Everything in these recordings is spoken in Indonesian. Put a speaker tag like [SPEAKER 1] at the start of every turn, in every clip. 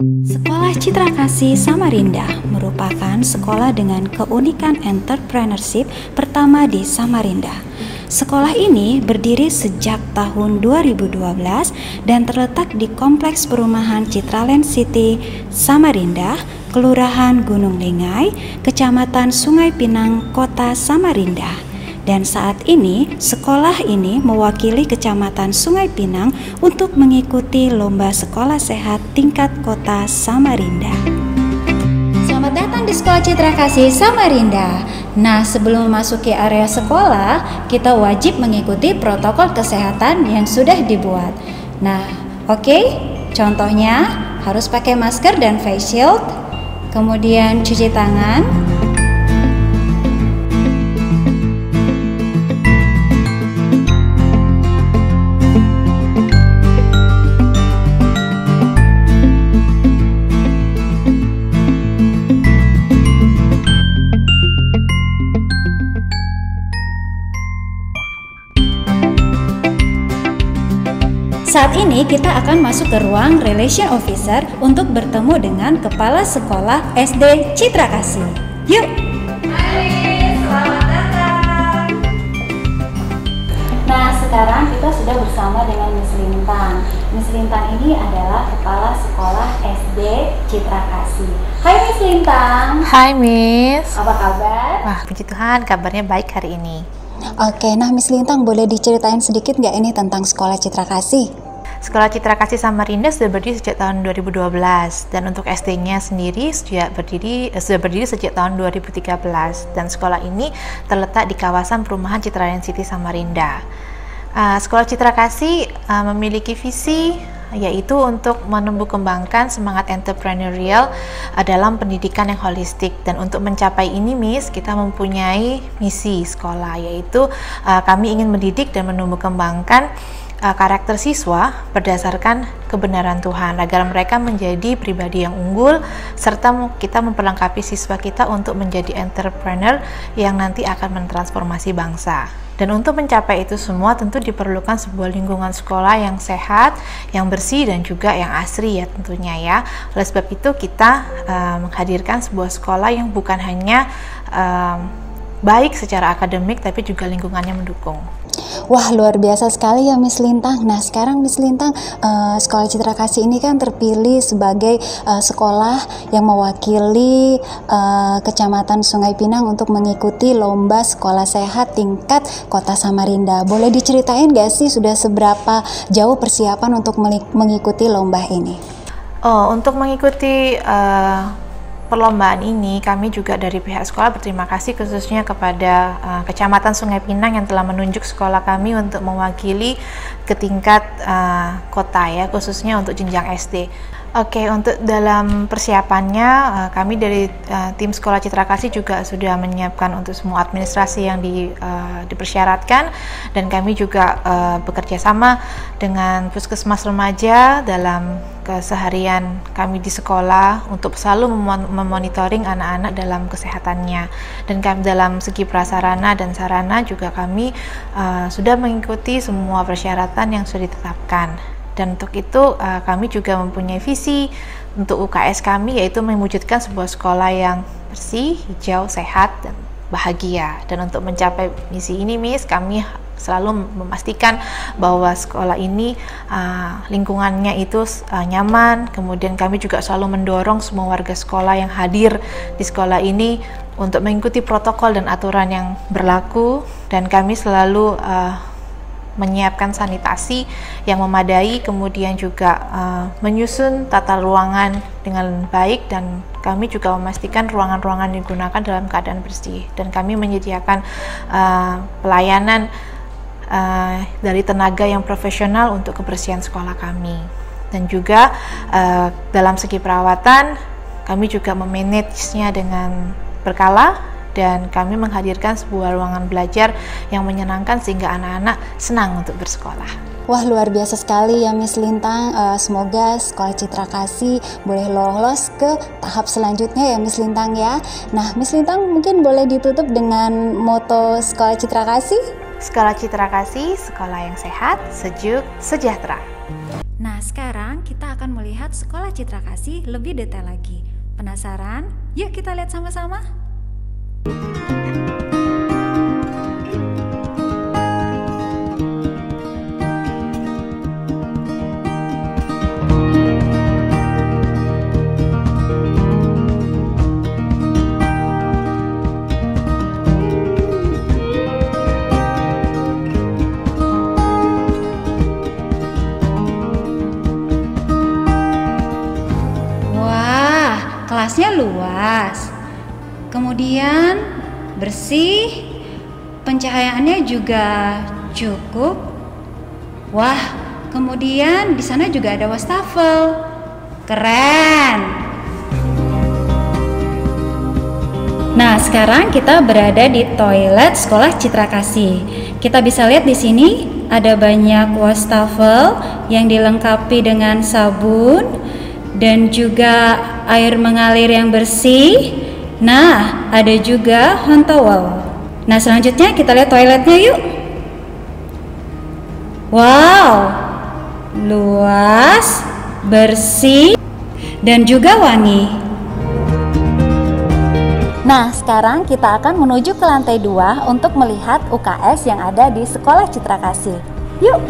[SPEAKER 1] Sekolah Citra Kasih Samarinda merupakan sekolah dengan keunikan entrepreneurship pertama di Samarinda. Sekolah ini berdiri sejak tahun 2012 dan terletak di Kompleks Perumahan Citraland City, Samarinda, Kelurahan Gunung Linggai, Kecamatan Sungai Pinang, Kota Samarinda. Dan saat ini, sekolah ini mewakili Kecamatan Sungai Pinang untuk mengikuti Lomba Sekolah Sehat tingkat Kota Samarinda. Selamat datang di Sekolah Citra Kasih Samarinda. Nah, sebelum memasuki area sekolah, kita wajib mengikuti protokol kesehatan yang sudah dibuat. Nah, oke, contohnya harus pakai masker dan face shield, kemudian cuci tangan. Saat ini kita akan masuk ke ruang Relation Officer untuk bertemu dengan Kepala Sekolah SD Citra Kasih. Yuk!
[SPEAKER 2] Hai, selamat datang.
[SPEAKER 1] Nah, sekarang kita sudah bersama dengan Miss Lintang. Miss Lintang ini adalah Kepala Sekolah SD Citra Kasih. Hai Miss Lintang.
[SPEAKER 2] Hai Miss.
[SPEAKER 1] Apa kabar?
[SPEAKER 2] Wah, puji Tuhan, kabarnya baik hari ini.
[SPEAKER 1] Oke, nah Miss Lintang boleh diceritain sedikit nggak ini tentang Sekolah Citra Kasih?
[SPEAKER 2] Sekolah Citra Kasih Samarinda sudah berdiri sejak tahun 2012 dan untuk SD-nya sendiri sudah berdiri sejak tahun 2013 dan sekolah ini terletak di kawasan perumahan Citraland City Samarinda. Sekolah Citra Kasih memiliki visi yaitu untuk menumbuh kembangkan semangat entrepreneurial dalam pendidikan yang holistik, dan untuk mencapai ini Miss, kita mempunyai misi sekolah, yaitu kami ingin mendidik dan menumbuh kembangkan karakter siswa berdasarkan kebenaran Tuhan agar mereka menjadi pribadi yang unggul, serta kita memperlengkapi siswa kita untuk menjadi entrepreneur yang nanti akan mentransformasi bangsa. Dan untuk mencapai itu semua tentu diperlukan sebuah lingkungan sekolah yang sehat, yang bersih, dan juga yang asri ya tentunya ya. Oleh sebab itu kita menghadirkan sebuah sekolah yang bukan hanya baik secara akademik tapi juga lingkungannya mendukung.
[SPEAKER 1] Wah, luar biasa sekali ya Miss Lintang. Nah, sekarang Miss Lintang, Sekolah Citra Kasih ini kan terpilih sebagai sekolah yang mewakili Kecamatan Sungai Pinang untuk mengikuti Lomba Sekolah Sehat tingkat Kota Samarinda. Boleh diceritain gak sih sudah seberapa jauh persiapan untuk mengikuti lomba ini?
[SPEAKER 2] Oh, untuk mengikuti perlombaan ini, kami juga dari pihak sekolah berterima kasih khususnya kepada Kecamatan Sungai Pinang yang telah menunjuk sekolah kami untuk mewakili ke tingkat kota ya, khususnya untuk jenjang SD. Oke, untuk dalam persiapannya kami dari tim Sekolah Citra Kasih juga sudah menyiapkan untuk semua administrasi yang dipersyaratkan, dan kami juga bekerja sama dengan Puskesmas Remaja dalam keseharian kami di sekolah untuk selalu memonitoring anak-anak dalam kesehatannya, dan kami dalam segi prasarana dan sarana juga kami sudah mengikuti semua persyaratan yang sudah ditetapkan. Dan untuk itu kami juga mempunyai visi untuk UKS kami, yaitu mewujudkan sebuah sekolah yang bersih, hijau, sehat, dan bahagia. Dan untuk mencapai misi ini Miss, kami selalu memastikan bahwa sekolah ini lingkungannya itu nyaman. Kemudian kami juga selalu mendorong semua warga sekolah yang hadir di sekolah ini untuk mengikuti protokol dan aturan yang berlaku, dan kami selalu menyiapkan sanitasi yang memadai, kemudian juga menyusun tata ruangan dengan baik, dan kami juga memastikan ruangan-ruangan digunakan dalam keadaan bersih, dan kami menyediakan pelayanan dari tenaga yang profesional untuk kebersihan sekolah kami. Dan juga dalam segi perawatan kami juga memanagenya dengan berkala, dan kami menghadirkan sebuah ruangan belajar yang menyenangkan sehingga anak-anak senang untuk bersekolah.
[SPEAKER 1] Wah, luar biasa sekali ya Miss Lintang. Semoga Sekolah Citra Kasih boleh lolos ke tahap selanjutnya ya Miss Lintang ya. Nah, Miss Lintang mungkin boleh ditutup dengan moto Sekolah Citra Kasih.
[SPEAKER 2] Sekolah Citra Kasih, sekolah yang sehat, sejuk, sejahtera.
[SPEAKER 1] Nah, sekarang kita akan melihat Sekolah Citra Kasih lebih detail lagi. Penasaran? Yuk kita lihat sama-sama. Kelasnya luas, kemudian bersih, pencahayaannya juga cukup. Wah, kemudian di sana juga ada wastafel. Keren. Nah, sekarang kita berada di toilet Sekolah Citra Kasih. Kita bisa lihat di sini ada banyak wastafel yang dilengkapi dengan sabun dan juga air mengalir yang bersih. Nah, ada juga hand towel. Nah, selanjutnya kita lihat toiletnya yuk. Wow, luas, bersih, dan juga wangi. Nah, sekarang kita akan menuju ke lantai 2 untuk melihat UKS yang ada di Sekolah Citra Kasih. Yuk!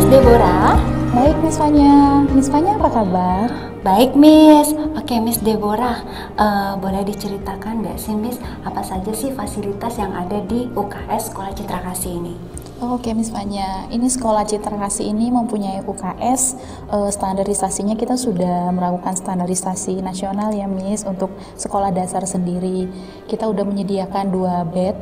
[SPEAKER 1] Deborah.
[SPEAKER 3] Baik Miss Fanya. Miss Fanya apa kabar?
[SPEAKER 1] Baik Miss. Oke Miss Deborah, boleh diceritakan nggak sih Miss apa saja sih fasilitas yang ada di UKS Sekolah Citra Kasih ini?
[SPEAKER 3] Oke Miss Fanya, ini Sekolah Citra Kasih ini mempunyai UKS, standarisasinya kita sudah melakukan standarisasi nasional ya Miss untuk sekolah dasar sendiri. Kita udah menyediakan 2 bed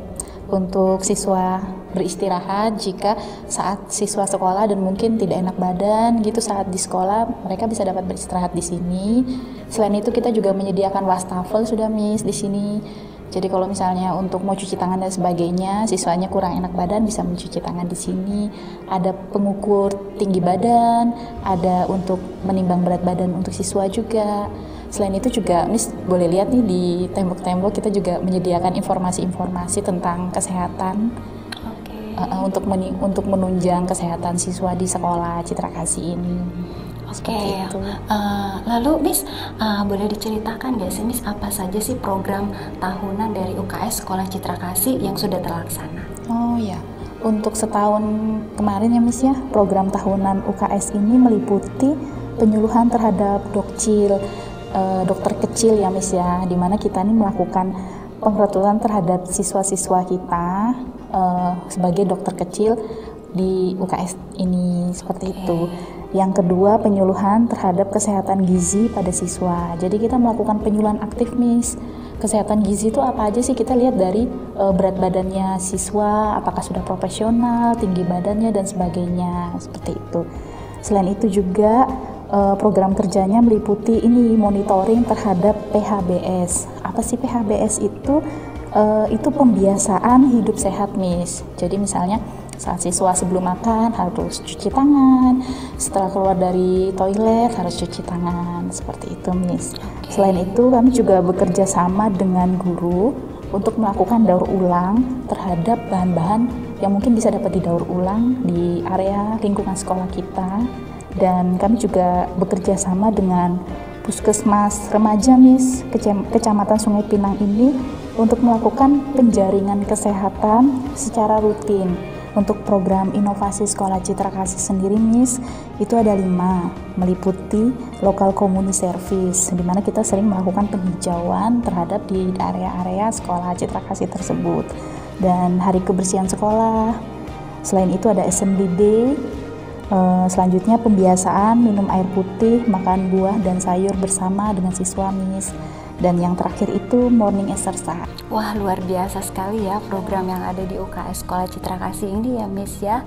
[SPEAKER 3] untuk siswa beristirahat jika saat siswa sekolah dan mungkin tidak enak badan gitu saat di sekolah, mereka bisa dapat beristirahat di sini. Selain itu kita juga menyediakan wastafel sudah Miss di sini. Jadi kalau misalnya untuk mau cuci tangan dan sebagainya, siswanya kurang enak badan bisa mencuci tangan di sini. Ada pengukur tinggi badan, ada untuk menimbang berat badan untuk siswa juga. Selain itu juga Miss boleh lihat nih di tembok-tembok kita juga menyediakan informasi-informasi tentang kesehatan. Untuk menunjang kesehatan siswa di Sekolah Citra Kasih ini.
[SPEAKER 1] Oke. Lalu Miss, boleh diceritakan nggak sih Miss apa saja sih program tahunan dari UKS Sekolah Citra Kasih yang sudah terlaksana?
[SPEAKER 3] Oh ya, untuk setahun kemarin ya Miss ya, program tahunan UKS ini meliputi penyuluhan terhadap dokter kecil ya Miss ya, dimana kita ini melakukan pengrekrutan terhadap siswa-siswa kita sebagai dokter kecil di UKS ini, seperti itu. Yang kedua, penyuluhan terhadap kesehatan gizi pada siswa. Jadi kita melakukan penyuluhan aktif Miss. Kesehatan gizi itu apa aja sih? Kita lihat dari berat badannya siswa, apakah sudah profesional, tinggi badannya dan sebagainya, seperti itu. Selain itu juga program kerjanya meliputi ini monitoring terhadap PHBS. Apa sih PHBS itu? Itu pembiasaan hidup sehat Miss. Jadi misalnya saat siswa sebelum makan harus cuci tangan, setelah keluar dari toilet harus cuci tangan, seperti itu Miss. Selain itu kami juga bekerja sama dengan guru untuk melakukan daur ulang terhadap bahan-bahan yang mungkin bisa dapat didaur ulang di area lingkungan sekolah kita. Dan kami juga bekerja sama dengan Puskesmas Remaja Miss Kecamatan Sungai Pinang ini untuk melakukan penjaringan kesehatan secara rutin. Untuk program inovasi Sekolah Citra Kasih sendiri Miss, itu ada 5, meliputi local community service, di mana kita sering melakukan penghijauan terhadap di area-area Sekolah Citra Kasih tersebut, dan hari kebersihan sekolah. Selain itu ada assembly day. Selanjutnya pembiasaan minum air putih, makan buah dan sayur bersama dengan siswa Miss. Dan yang terakhir itu morning exercise.
[SPEAKER 1] Wah, luar biasa sekali ya program yang ada di UKS Sekolah Citra Kasih ini ya Miss ya.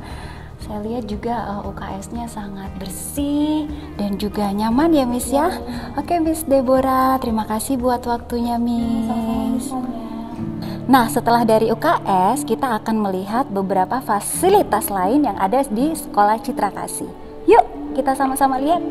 [SPEAKER 1] Saya lihat juga UKS-nya sangat bersih dan juga nyaman ya Miss ya. Oke Miss Deborah, terima kasih buat waktunya Miss. Nah, setelah dari UKS, kita akan melihat beberapa fasilitas lain yang ada di Sekolah Citra Kasih. Yuk, kita sama-sama lihat.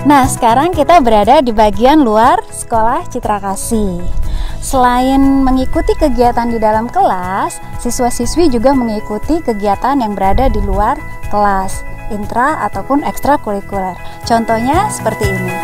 [SPEAKER 1] Nah, sekarang kita berada di bagian luar Sekolah Citra Kasih. Selain mengikuti kegiatan di dalam kelas, siswa-siswi juga mengikuti kegiatan yang berada di luar kelas, intra ataupun ekstrakurikuler. Contohnya seperti ini.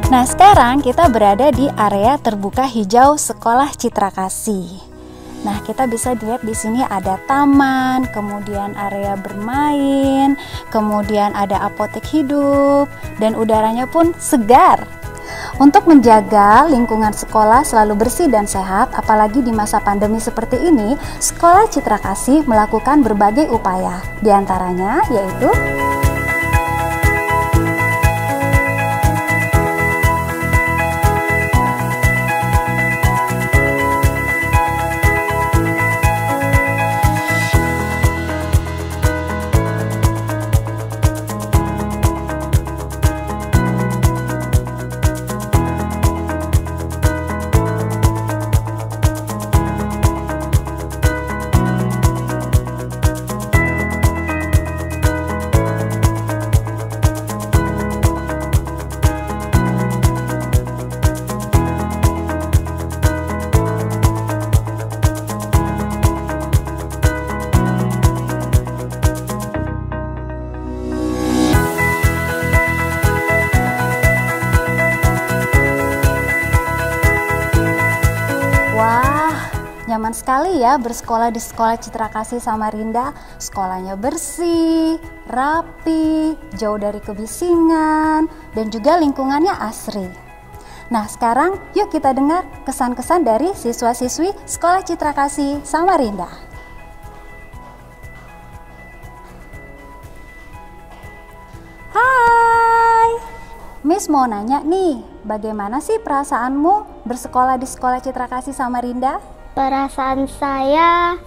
[SPEAKER 1] Nah, sekarang kita berada di area terbuka hijau Sekolah Citra Kasih. Nah, kita bisa lihat di sini ada taman, kemudian area bermain, kemudian ada apotek hidup, dan udaranya pun segar. Untuk menjaga lingkungan sekolah selalu bersih dan sehat, apalagi di masa pandemi seperti ini, Sekolah Citra Kasih melakukan berbagai upaya. Di antaranya yaitu nyaman sekali ya bersekolah di Sekolah Citra Kasih Samarinda. Sekolahnya bersih, rapi, jauh dari kebisingan, dan juga lingkungannya asri. Nah, sekarang yuk kita dengar kesan-kesan dari siswa-siswi Sekolah Citra Kasih Samarinda. Hai, Miss mau nanya nih, bagaimana sih perasaanmu bersekolah di Sekolah Citra Kasih Samarinda?
[SPEAKER 4] Perasaan saya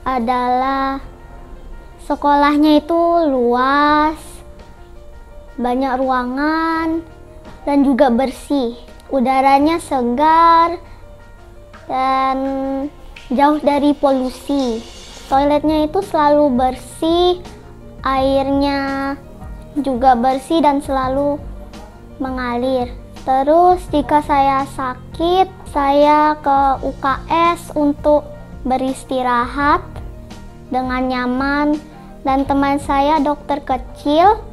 [SPEAKER 4] adalah sekolahnya itu luas, banyak ruangan, dan juga bersih. Udaranya segar dan jauh dari polusi. Toiletnya itu selalu bersih, airnya juga bersih dan selalu mengalir. Terus jika saya sakit, saya ke UKS untuk beristirahat dengan nyaman, dan teman saya dokter kecil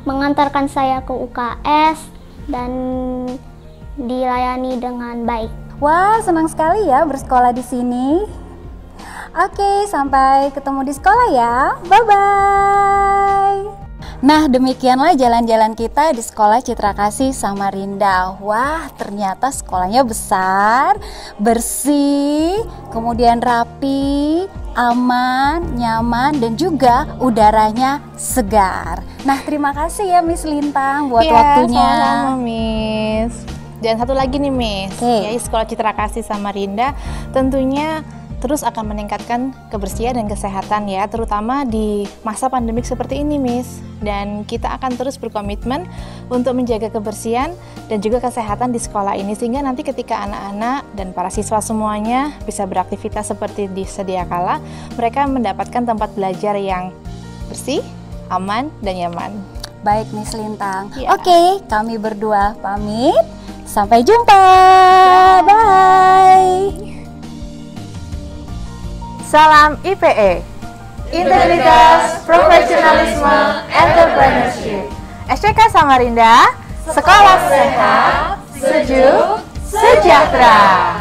[SPEAKER 4] mengantarkan saya ke UKS dan dilayani dengan baik.
[SPEAKER 1] Wah, senang sekali ya bersekolah di sini. Oke, sampai ketemu di sekolah ya. Bye-bye. Nah, demikianlah jalan-jalan kita di Sekolah Citra Kasih Samarinda. Wah, ternyata sekolahnya besar, bersih, kemudian rapi, aman, nyaman, dan juga udaranya segar. Nah, terima kasih ya Miss Lintang buat waktunya.
[SPEAKER 2] Sama-sama Miss. Dan satu lagi nih Miss, ya, Sekolah Citra Kasih Samarinda tentunya terus akan meningkatkan kebersihan dan kesehatan ya, terutama di masa pandemik seperti ini Miss. Dan kita akan terus berkomitmen untuk menjaga kebersihan dan juga kesehatan di sekolah ini, sehingga nanti ketika anak-anak dan para siswa semuanya bisa beraktivitas seperti disediakan kala, mereka mendapatkan tempat belajar yang bersih, aman, dan nyaman.
[SPEAKER 1] Baik Miss Lintang.
[SPEAKER 2] Ya.
[SPEAKER 1] Oke, kami berdua pamit. Sampai jumpa. Bye.
[SPEAKER 2] Salam IPE, Integritas, Profesionalisme, Entrepreneurship. SCK Samarinda, Sekolah Sehat, Sejuk, Sejahtera.